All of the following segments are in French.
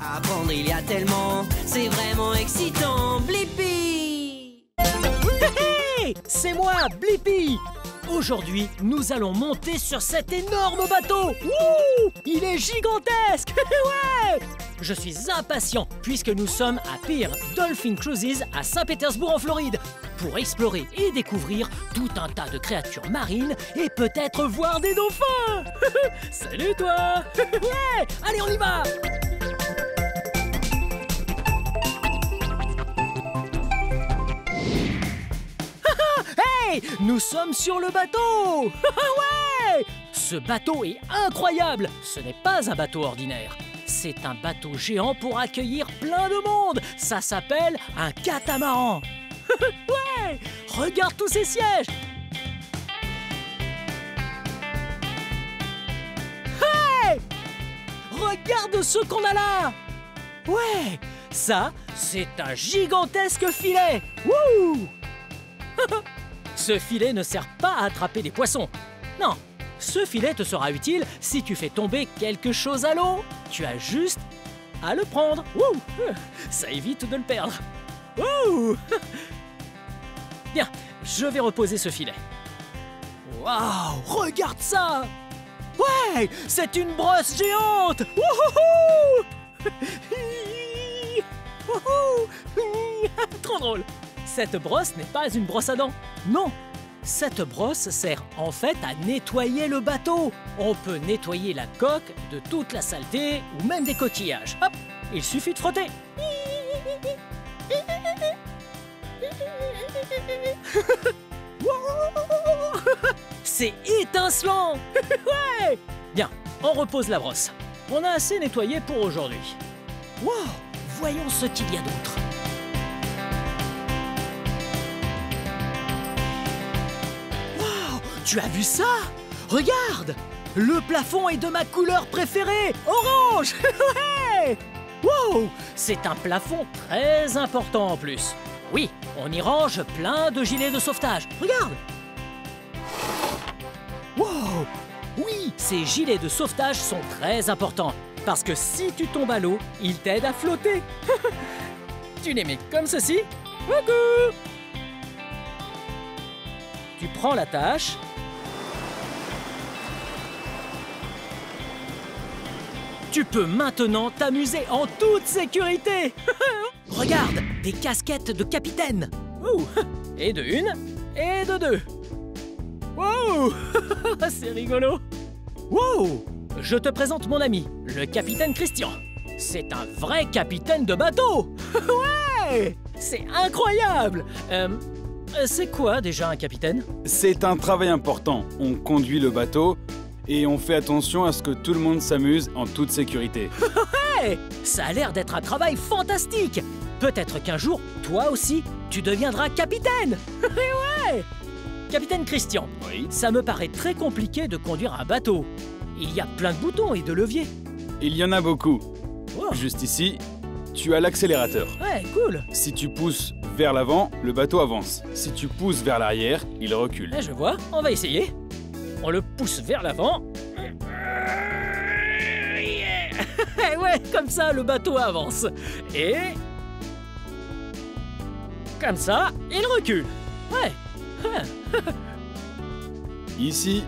Apprendre, il y a tellement, c'est vraiment excitant. Blippi! Hey, c'est moi, Blippi! Aujourd'hui, nous allons monter sur cet énorme bateau. Wouh! Il est gigantesque. Ouais! Je suis impatient puisque nous sommes à Pier Dolphin Cruises à Saint-Pétersbourg en Floride pour explorer et découvrir tout un tas de créatures marines et peut-être voir des dauphins. Salut toi! Ouais! Allez, on y va! Hey! Nous sommes sur le bateau! Ouais! Ce bateau est incroyable! Ce n'est pas un bateau ordinaire. C'est un bateau géant pour accueillir plein de monde. Ça s'appelle un catamaran. Ouais! Regarde tous ces sièges! Hey! Regarde ce qu'on a là! Ouais! Ça, c'est un gigantesque filet! Wouh! Ce filet ne sert pas à attraper des poissons. Non, ce filet te sera utile si tu fais tomber quelque chose à l'eau. Tu as juste à le prendre. Wouh! Ça évite de le perdre. Wouh! Bien, je vais reposer ce filet. Waouh! Regarde ça! Ouais! C'est une brosse géante! Wouhou! Trop drôle! Cette brosse n'est pas une brosse à dents. Non! Cette brosse sert en fait à nettoyer le bateau. On peut nettoyer la coque de toute la saleté ou même des coquillages. Hop! Il suffit de frotter. C'est étincelant! Ouais! Bien, on repose la brosse. On a assez nettoyé pour aujourd'hui. Wow! Voyons ce qu'il y a d'autre. Tu as vu ça? Regarde! Le plafond est de ma couleur préférée, orange! Ouais! Wow! C'est un plafond très important en plus. Oui, on y range plein de gilets de sauvetage. Regarde! Wow! Oui, ces gilets de sauvetage sont très importants. Parce que si tu tombes à l'eau, ils t'aident à flotter. Tu les mets comme ceci. Coucou! Tu prends la tâche. Tu peux maintenant t'amuser en toute sécurité. Regarde, des casquettes de capitaine. Ouh. Et de une, et de deux. Wow. C'est rigolo. Wow. Je te présente mon ami, le capitaine Christian. C'est un vrai capitaine de bateau. Ouais. C'est incroyable. C'est quoi déjà un capitaine? C'est un travail important. On conduit le bateau et on fait attention à ce que tout le monde s'amuse en toute sécurité. Hey! Ça a l'air d'être un travail fantastique. Peut-être qu'un jour, toi aussi, tu deviendras capitaine. Ouais! Capitaine Christian, Oui. ça me paraît très compliqué de conduire un bateau. Il y a plein de boutons et de leviers. Il y en a beaucoup. Wow. Juste ici, tu as l'accélérateur. Ouais, cool. Si tu pousses vers l'avant, le bateau avance. Si tu pousses vers l'arrière, il recule. Je vois, on va essayer. On le pousse vers l'avant. Ouais, comme ça, le bateau avance. Et... comme ça, il recule. Ouais. Ici,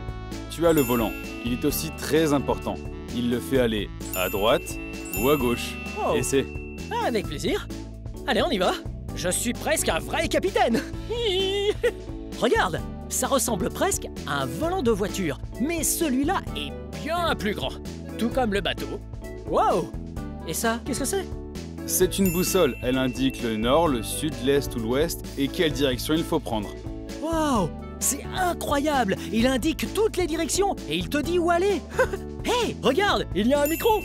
tu as le volant. Il est aussi très important. Il le fait aller à droite ou à gauche. Oh. Essaie. Avec plaisir. Allez, on y va. Je suis presque un vrai capitaine. Regarde, ça ressemble presque à un volant de voiture. Mais celui-là est bien plus grand. Tout comme le bateau. Wow! Et ça, qu'est-ce que c'est? C'est une boussole. Elle indique le nord, le sud, l'est ou l'ouest et quelle direction il faut prendre. Wow! C'est incroyable! Il indique toutes les directions et il te dit où aller. Hey! Regarde, il y a un micro.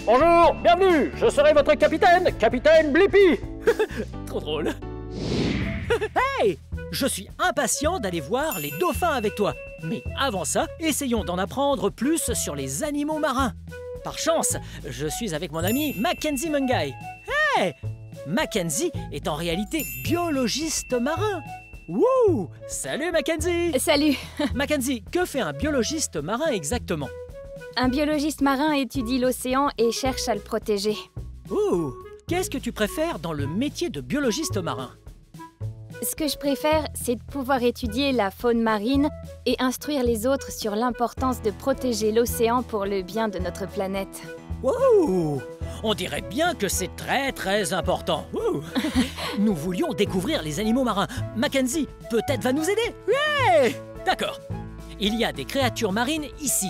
Bonjour, bienvenue, je serai votre capitaine, capitaine Blippi. Trop drôle. Hey! Je suis impatient d'aller voir les dauphins avec toi. Mais avant ça, essayons d'en apprendre plus sur les animaux marins. Par chance, je suis avec mon ami Mackenzie Mungai. Hey! Mackenzie est en réalité biologiste marin. Wouh! Salut Mackenzie! Salut! Mackenzie, que fait un biologiste marin exactement? Un biologiste marin étudie l'océan et cherche à le protéger. Ouh, qu'est-ce que tu préfères dans le métier de biologiste marin? Ce que je préfère, c'est de pouvoir étudier la faune marine et instruire les autres sur l'importance de protéger l'océan pour le bien de notre planète. Wow! On dirait bien que c'est très important. Wow. Nous voulions découvrir les animaux marins. Mackenzie, peut-être va nous aider. Ouais! D'accord. Il y a des créatures marines ici.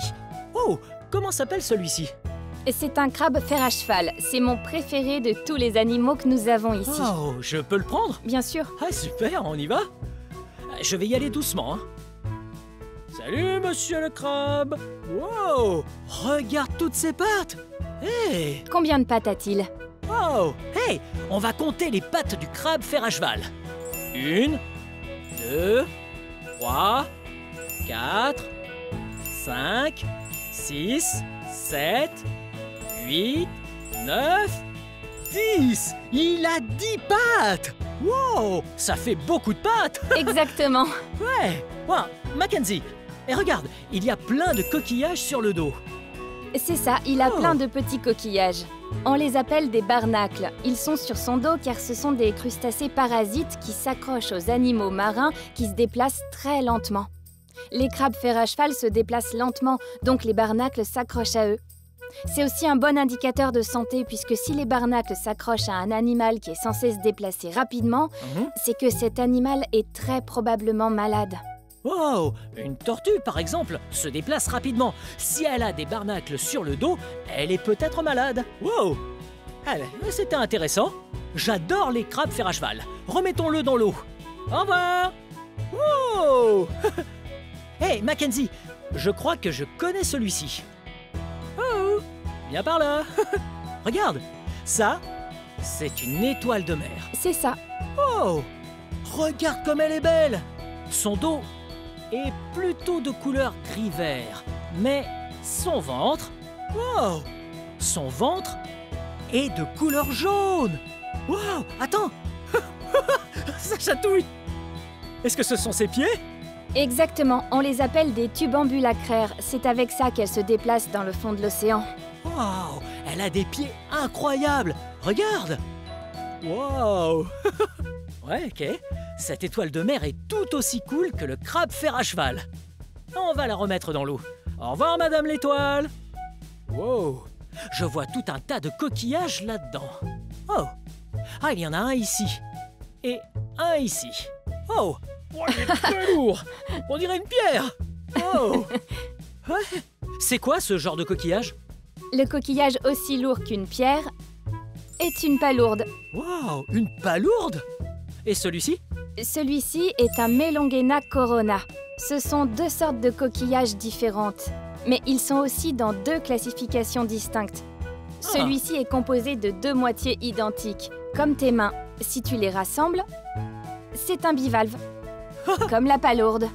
Oh, comment s'appelle celui-ci? C'est un crabe fer à cheval. C'est mon préféré de tous les animaux que nous avons ici. Oh, je peux le prendre? Bien sûr. Ah super, on y va? Je vais y aller doucement. Hein. Salut, monsieur le crabe. Wow! Regarde toutes ces pattes. Hey! Combien de pattes a-t-il? Oh! Hey! On va compter les pattes du crabe fer à cheval. 1, 2, 3, 4, 5, 6, 7, 8, 9, 10! Il a 10 pattes! Wow! Ça fait beaucoup de pattes! Exactement. Ouais! Wow! Mackenzie! Et regarde, il y a plein de coquillages sur le dos. C'est ça, il a Oh. plein de petits coquillages. On les appelle des barnacles. Ils sont sur son dos car ce sont des crustacés parasites qui s'accrochent aux animaux marins qui se déplacent très lentement. Les crabes fer à cheval se déplacent lentement, donc les barnacles s'accrochent à eux. C'est aussi un bon indicateur de santé puisque si les barnacles s'accrochent à un animal qui est censé se déplacer rapidement, c'est que cet animal est très probablement malade. Wow! Une tortue, par exemple, se déplace rapidement. Si elle a des barnacles sur le dos, elle est peut-être malade. Wow! Allez, c'était intéressant. J'adore les crabes fer à cheval. Remettons-le dans l'eau. Au revoir! Wow! Hey, Mackenzie, je crois que je connais celui-ci. Oh! Viens par là. Regarde, ça, c'est une étoile de mer. C'est ça. Oh! Regarde comme elle est belle! Son dos est plutôt de couleur gris-vert, mais son ventre... Wow! Son ventre est de couleur jaune! Wow! Attends! Ça chatouille! Est-ce que ce sont ses pieds? Exactement, on les appelle des tubes ambulacraires. C'est avec ça qu'elles se déplacent dans le fond de l'océan. Wow! Elle a des pieds incroyables! Regarde! Wow! Ouais, ok. Cette étoile de mer est tout aussi cool que le crabe fer à cheval. On va la remettre dans l'eau. Au revoir, madame l'étoile! Wow! Je vois tout un tas de coquillages là-dedans. Oh! Ah, il y en a un ici. Et un ici. Oh! Oh, il est très lourd! On dirait une pierre! Oh! Ouais. C'est quoi ce genre de coquillage? Le coquillage aussi lourd qu'une pierre est une palourde. Wow! Une palourde? Et celui-ci? Celui-ci est un Melongena corona. Ce sont deux sortes de coquillages différentes, mais ils sont aussi dans deux classifications distinctes. Celui-ci est composé de deux moitiés identiques, comme tes mains. Si tu les rassembles, c'est un bivalve, comme la palourde.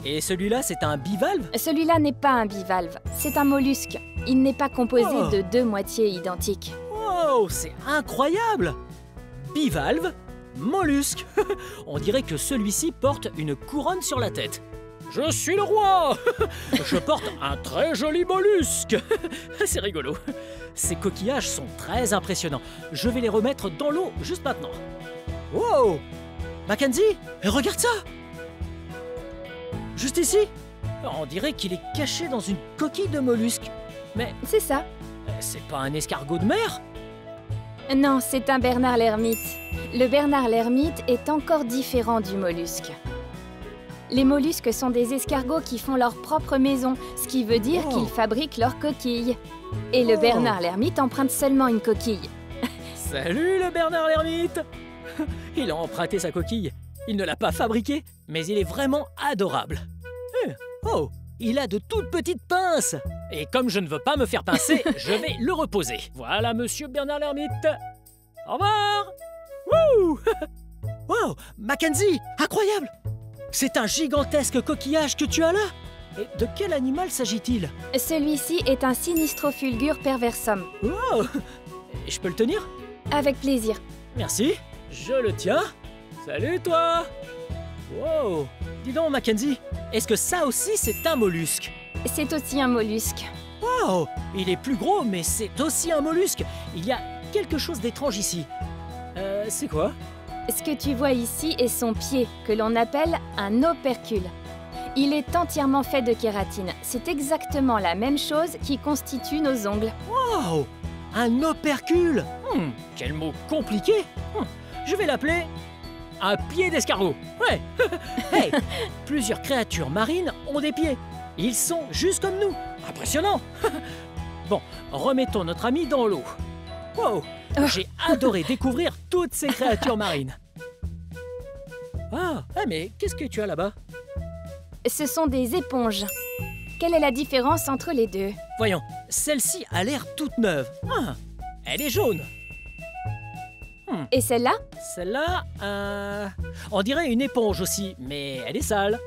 Et celui-là, c'est un bivalve? Celui-là n'est pas un bivalve, c'est un mollusque. Il n'est pas composé de deux moitiés identiques. Wow, c'est incroyable! Bivalve, mollusque. On dirait que celui-ci porte une couronne sur la tête. Je suis le roi! Je porte un très joli mollusque. C'est rigolo. Ces coquillages sont très impressionnants. Je vais les remettre dans l'eau juste maintenant. Wow! Mackenzie, regarde ça! Juste ici? On dirait qu'il est caché dans une coquille de mollusque. Mais C'est ça. c'est pas un escargot de mer? Non, c'est un bernard l'ermite. Le bernard l'ermite est encore différent du mollusque. Les mollusques sont des escargots qui font leur propre maison, ce qui veut dire qu'ils fabriquent leurs coquilles. Et le bernard l'ermite emprunte seulement une coquille. Salut le Bernard l'ermite! Il a emprunté sa coquille. Il ne l'a pas fabriquée, mais il est vraiment adorable. Oh, il a de toutes petites pinces. Et comme je ne veux pas me faire pincer, je vais le reposer. Voilà monsieur Bernard l'ermite. Au revoir! Wouh! Wow, Mackenzie, incroyable! C'est un gigantesque coquillage que tu as là. Et de quel animal s'agit-il? Celui-ci est un Sinistropulgur perversum. Wow! Je peux le tenir? Avec plaisir. Merci, je le tiens. Salut toi! Wow! Dis donc Mackenzie, est-ce que ça aussi c'est un mollusque? C'est aussi un mollusque. Wow! Il est plus gros mais c'est aussi un mollusque. Il y a quelque chose d'étrange ici. C'est quoi? Ce que tu vois ici est son pied, que l'on appelle un opercule. Il est entièrement fait de kératine. C'est exactement la même chose qui constitue nos ongles. Wow! Un opercule! Quel mot compliqué! Je vais l'appeler un pied d'escargot. Ouais! Hey! Plusieurs créatures marines ont des pieds. Ils sont juste comme nous. Impressionnant! Bon, remettons notre ami dans l'eau. Wow! J'ai adoré découvrir toutes ces créatures marines. Ah, mais qu'est-ce que tu as là-bas? Ce sont des éponges. Quelle est la différence entre les deux? Voyons, celle-ci a l'air toute neuve. Elle est jaune. Et celle-là? Celle-là, on dirait une éponge aussi, mais elle est sale.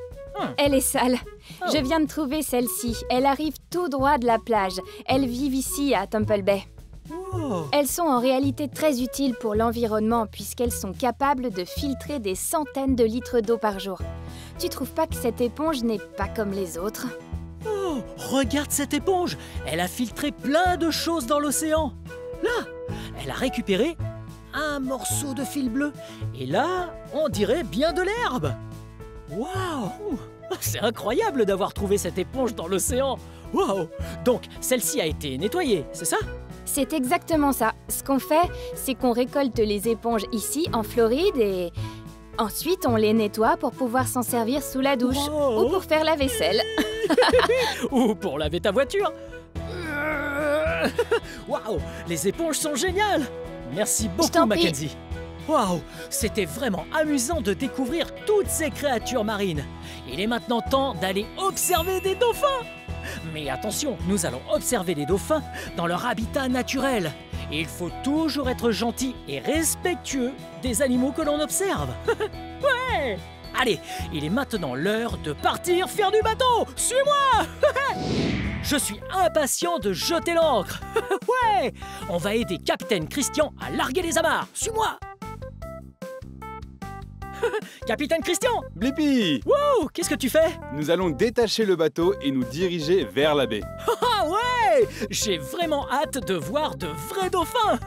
Elle est sale. Oh. Je viens de trouver celle-ci. Elle arrive tout droit de la plage. Elles vivent ici à Temple Bay. Oh. Elles sont en réalité très utiles pour l'environnement puisqu'elles sont capables de filtrer des centaines de litres d'eau par jour. Tu trouves pas que cette éponge n'est pas comme les autres? Oh, regarde cette éponge. Elle a filtré plein de choses dans l'océan. Là, elle a récupéré un morceau de fil bleu. Et là, on dirait bien de l'herbe. Waouh! C'est incroyable d'avoir trouvé cette éponge dans l'océan. Waouh! Donc, celle-ci a été nettoyée, c'est ça? C'est exactement ça. Ce qu'on fait, c'est qu'on récolte les éponges ici, en Floride, et ensuite on les nettoie pour pouvoir s'en servir sous la douche Wow. ou pour faire la vaisselle. Ou pour laver ta voiture. Waouh! Les éponges sont géniales! Merci beaucoup, t'en prie. Mackenzie. Waouh! C'était vraiment amusant de découvrir toutes ces créatures marines. Il est maintenant temps d'aller observer des dauphins. Mais attention, nous allons observer les dauphins dans leur habitat naturel. Et il faut toujours être gentil et respectueux des animaux que l'on observe. Ouais! Allez, il est maintenant l'heure de partir faire du bateau. Suis-moi! Je suis impatient de jeter l'ancre. Ouais! On va aider Capitaine Christian à larguer les amarres. Suis-moi! Capitaine Christian! Blippi! Wow! Qu'est-ce que tu fais? Nous allons détacher le bateau et nous diriger vers la baie. Ah ouais! J'ai vraiment hâte de voir de vrais dauphins.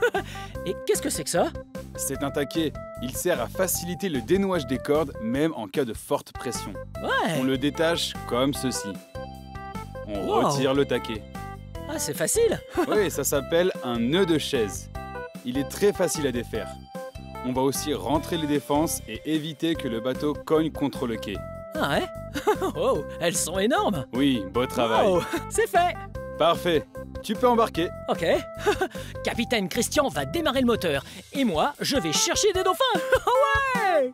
Et qu'est-ce que c'est que ça? C'est un taquet. Il sert à faciliter le dénouage des cordes, même en cas de forte pression. Ouais! On le détache comme ceci. On Wow. retire le taquet. Ah, c'est facile. Oui, ça s'appelle un nœud de chaise. Il est très facile à défaire. On va aussi rentrer les défenses et éviter que le bateau cogne contre le quai. Ah ouais? Oh, elles sont énormes. Oui, beau travail. Wow, c'est fait. Parfait. Tu peux embarquer. Ok. Capitaine Christian va démarrer le moteur. Et moi, je vais chercher des dauphins. Ouais!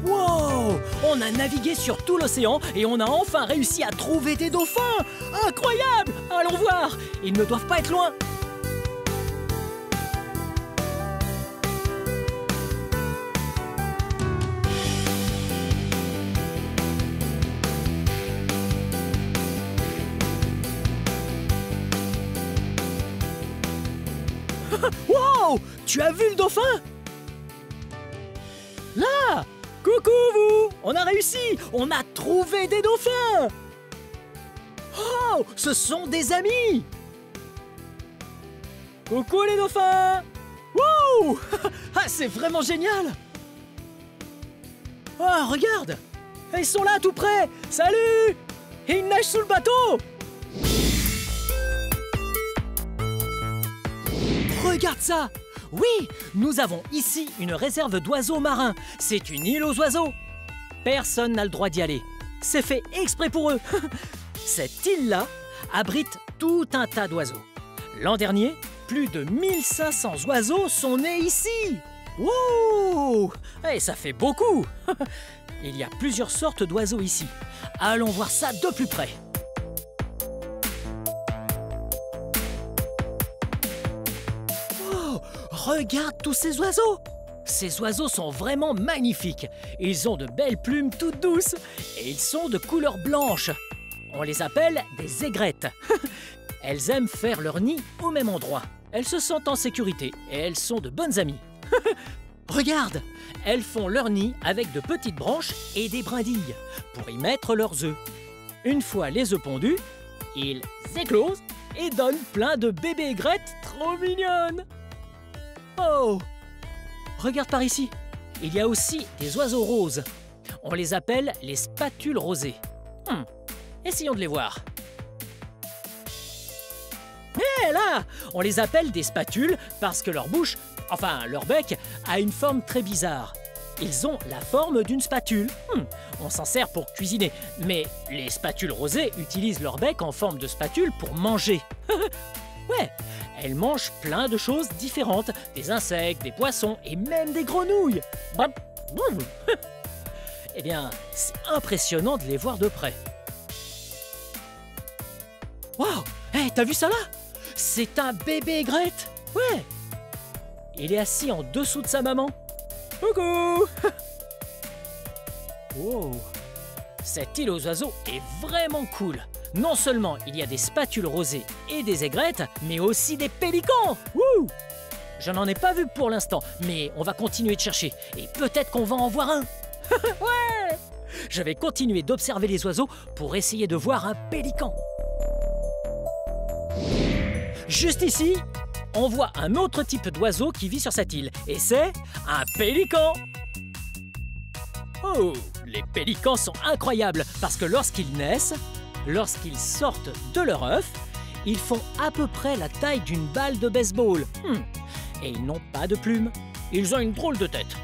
Wow! On a navigué sur tout l'océan et on a enfin réussi à trouver des dauphins! Incroyable! Allons voir! Ils ne doivent pas être loin! Wow! Tu as vu le dauphin? Là! Coucou vous! On a réussi! On a trouvé des dauphins! Oh! Ce sont des amis! Coucou les dauphins! Wouh! Ah, c'est vraiment génial! Oh, regarde! Ils sont là tout près! Salut! Et ils nagent sous le bateau! Regarde ça! Oui, nous avons ici une réserve d'oiseaux marins. C'est une île aux oiseaux. Personne n'a le droit d'y aller. C'est fait exprès pour eux. Cette île-là abrite tout un tas d'oiseaux. L'an dernier, plus de 1500 oiseaux sont nés ici. Wouh! Et ça fait beaucoup. Il y a plusieurs sortes d'oiseaux ici. Allons voir ça de plus près. Regarde tous ces oiseaux! Ces oiseaux sont vraiment magnifiques. Ils ont de belles plumes toutes douces et ils sont de couleur blanche. On les appelle des aigrettes. Elles aiment faire leur nid au même endroit. Elles se sentent en sécurité et elles sont de bonnes amies. Regarde! Elles font leur nid avec de petites branches et des brindilles pour y mettre leurs œufs. Une fois les œufs pondus, ils éclosent et donnent plein de bébés aigrettes trop mignonnes. Oh! Regarde par ici. Il y a aussi des oiseaux roses. On les appelle les spatules rosées. Essayons de les voir. Hé là! On les appelle des spatules parce que leur bouche, enfin leur bec, a une forme très bizarre. Ils ont la forme d'une spatule. On s'en sert pour cuisiner. Mais les spatules rosées utilisent leur bec en forme de spatule pour manger. Ouais, elles mangent plein de choses différentes. Des insectes, des poissons et même des grenouilles. Eh bien, c'est impressionnant de les voir de près. Waouh! Hey, t'as vu ça là? C'est un bébé aigrette! Ouais! Il est assis en dessous de sa maman. Coucou! Wow! Cette île aux oiseaux est vraiment cool. Non seulement il y a des spatules rosées et des aigrettes, mais aussi des pélicans! Wouh! Je n'en ai pas vu pour l'instant, mais on va continuer de chercher. Et peut-être qu'on va en voir un. Ouais! Je vais continuer d'observer les oiseaux pour essayer de voir un pélican. Juste ici, on voit un autre type d'oiseau qui vit sur cette île, et c'est un pélican. Oh, les pélicans sont incroyables parce que lorsqu'ils naissent, lorsqu'ils sortent de leur œuf, ils font à peu près la taille d'une balle de baseball. Et ils n'ont pas de plumes. Ils ont une drôle de tête.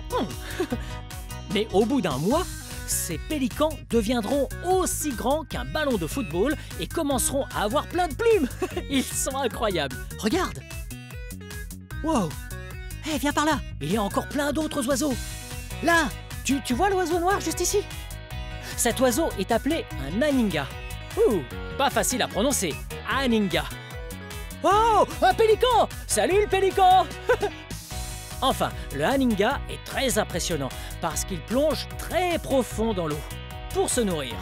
Mais au bout d'un mois, ces pélicans deviendront aussi grands qu'un ballon de football et commenceront à avoir plein de plumes. Ils sont incroyables. Regarde. Wow. Hé, viens par là. Il y a encore plein d'autres oiseaux. Là, tu vois l'oiseau noir juste ici? Cet oiseau est appelé un aninga. Pas facile à prononcer. Aninga. Oh, un pélican! Salut le pélican! Enfin, le aninga est très impressionnant parce qu'il plonge très profond dans l'eau pour se nourrir.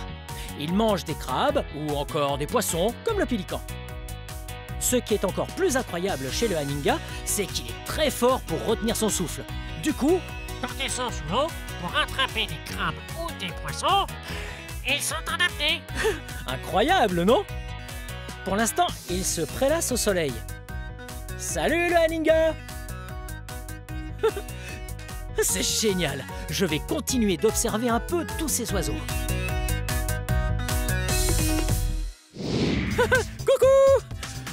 Il mange des crabes ou encore des poissons comme le pélican. Ce qui est encore plus incroyable chez le aninga, c'est qu'il est très fort pour retenir son souffle. Du coup, Quand ils sont sous l'eau, pour attraper des crabes ou des poissons, ils sont adaptés. incroyable, non? Pour l'instant, il se prélasse au soleil. Salut le aninga! C'est génial! Je vais continuer d'observer un peu tous ces oiseaux. Coucou!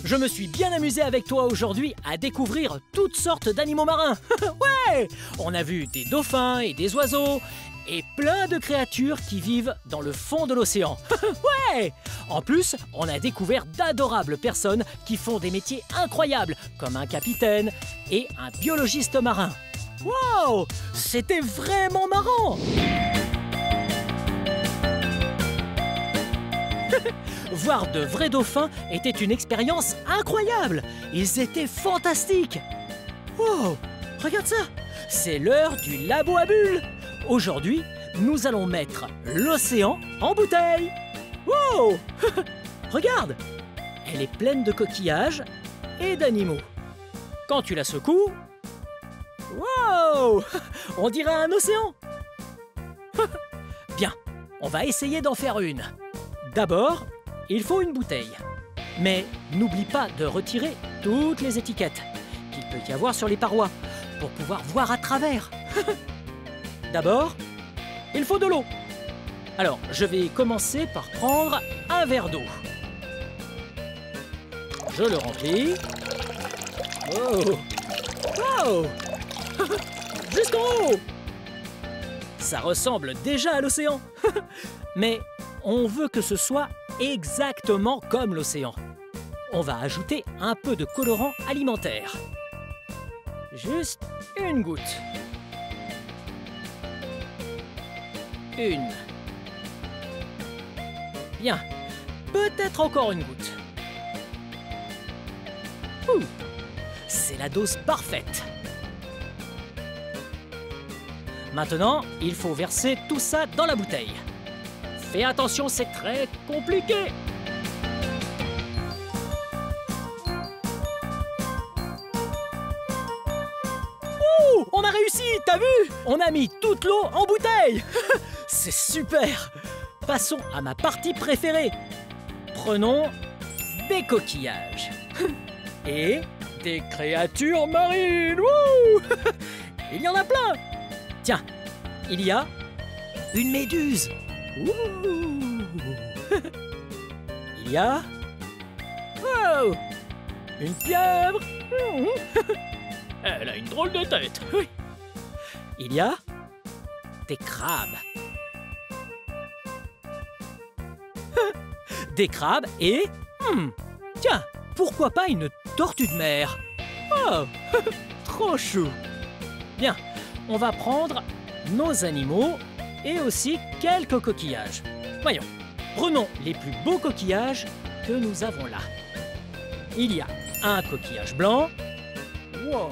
Je me suis bien amusé avec toi aujourd'hui à découvrir toutes sortes d'animaux marins. Ouais! On a vu des dauphins et des oiseaux et plein de créatures qui vivent dans le fond de l'océan. Ouais! En plus, on a découvert d'adorables personnes qui font des métiers incroyables, comme un capitaine et un biologiste marin. Wow! C'était vraiment marrant! Voir de vrais dauphins était une expérience incroyable! Ils étaient fantastiques! Wow! Regarde ça! C'est l'heure du labo à bulles! Aujourd'hui, nous allons mettre l'océan en bouteille! Wow! Regarde! Elle est pleine de coquillages et d'animaux. Quand tu la secoues... Wow! On dirait un océan! Bien, on va essayer d'en faire une. D'abord, il faut une bouteille. Mais n'oublie pas de retirer toutes les étiquettes qu'il peut y avoir sur les parois pour pouvoir voir à travers. D'abord, il faut de l'eau. Alors, je vais commencer par prendre un verre d'eau. Je le remplis. Oh! Wow! Jusqu'en haut! Ça ressemble déjà à l'océan. Mais on veut que ce soit exactement comme l'océan. On va ajouter un peu de colorant alimentaire. Juste une goutte. Une. Bien. Peut-être encore une goutte. C'est la dose parfaite. Maintenant, il faut verser tout ça dans la bouteille. Fais attention, c'est très compliqué. Ouh, on a réussi, t'as vu? On a mis toute l'eau en bouteille. C'est super. Passons à ma partie préférée. Prenons des coquillages et des créatures marines. Wouh! Il y en a plein. Tiens, il y a une méduse. Ouh. Il y a une pieuvre. Elle a une drôle de tête. Oui. Il y a des crabes. Des crabes et... tiens, pourquoi pas une tortue de mer? Oh, trop chou. Bien, on va prendre nos animaux et aussi quelques coquillages. Voyons, prenons les plus beaux coquillages que nous avons là. Il y a un coquillage blanc. Wow!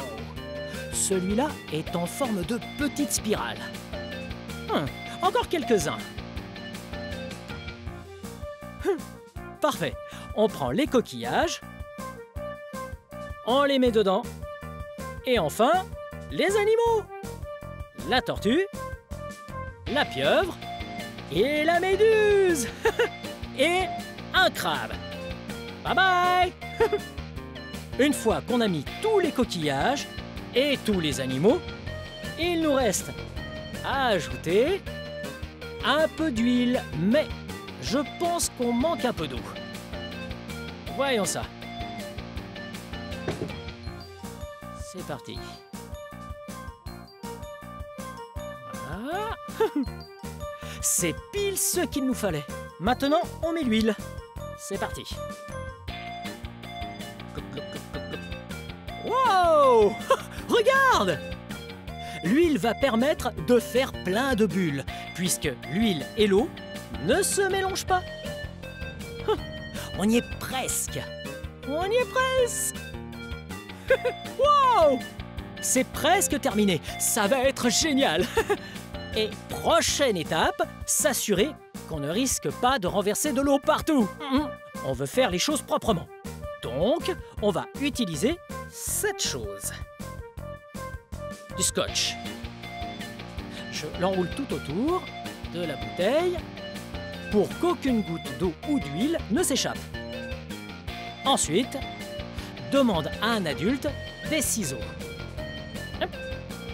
Celui-là est en forme de petite spirale. Encore quelques-uns. Parfait. On prend les coquillages, on les met dedans, et enfin, les animaux. La tortue, la pieuvre et la méduse. Et un crabe. Bye bye. Une fois qu'on a mis tous les coquillages et tous les animaux, il nous reste à ajouter un peu d'huile, mais je pense qu'on manque un peu d'eau. Voyons ça. C'est parti. Voilà. C'est pile ce qu'il nous fallait. Maintenant, on met l'huile. C'est parti. Wow! Regarde! L'huile va permettre de faire plein de bulles, puisque l'huile et l'eau ne se mélangent pas. On y est presque. On y est presque. Wow! C'est presque terminé. Ça va être génial. Et prochaine étape, s'assurer qu'on ne risque pas de renverser de l'eau partout. On veut faire les choses proprement. Donc, on va utiliser cette chose. Du scotch. Je l'enroule tout autour de la bouteille pour qu'aucune goutte d'eau ou d'huile ne s'échappe. Ensuite, demande à un adulte des ciseaux.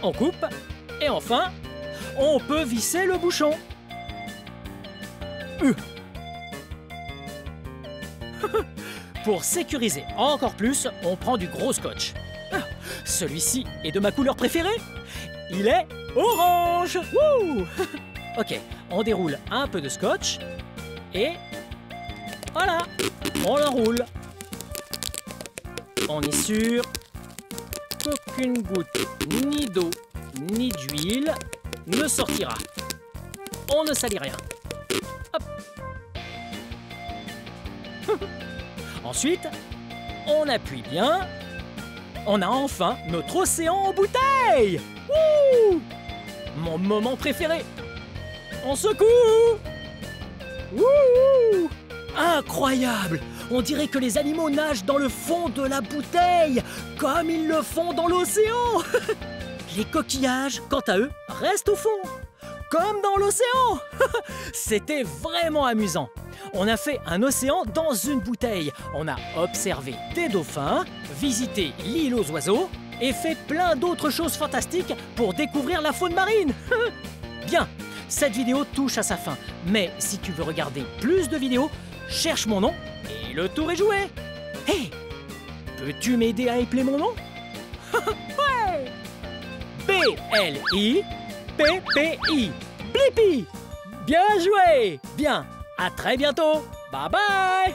On coupe et enfin, on peut visser le bouchon. Pour sécuriser encore plus, on prend du gros scotch. Celui-ci est de ma couleur préférée. Il est orange. Wouh! Ok, on déroule un peu de scotch et voilà, on l'enroule. On est sûr qu'aucune goutte ni d'eau ni d'huile ne sortira. On ne salit rien. Hop. Ensuite, on appuie bien. On a enfin notre océan en bouteille. Wouh! Mon moment préféré. On secoue. Wouh! Incroyable! On dirait que les animaux nagent dans le fond de la bouteille, comme ils le font dans l'océan. Les coquillages, quant à eux, restent au fond, comme dans l'océan. C'était vraiment amusant. On a fait un océan dans une bouteille. On a observé des dauphins, visité l'île aux oiseaux et fait plein d'autres choses fantastiques pour découvrir la faune marine. Bien, cette vidéo touche à sa fin. Mais si tu veux regarder plus de vidéos, cherche mon nom et le tour est joué. Hé, peux-tu m'aider à épeler mon nom? Ouais! B-L-I-P-P-I. Blippi. Bien joué. Bien. À très bientôt. Bye bye.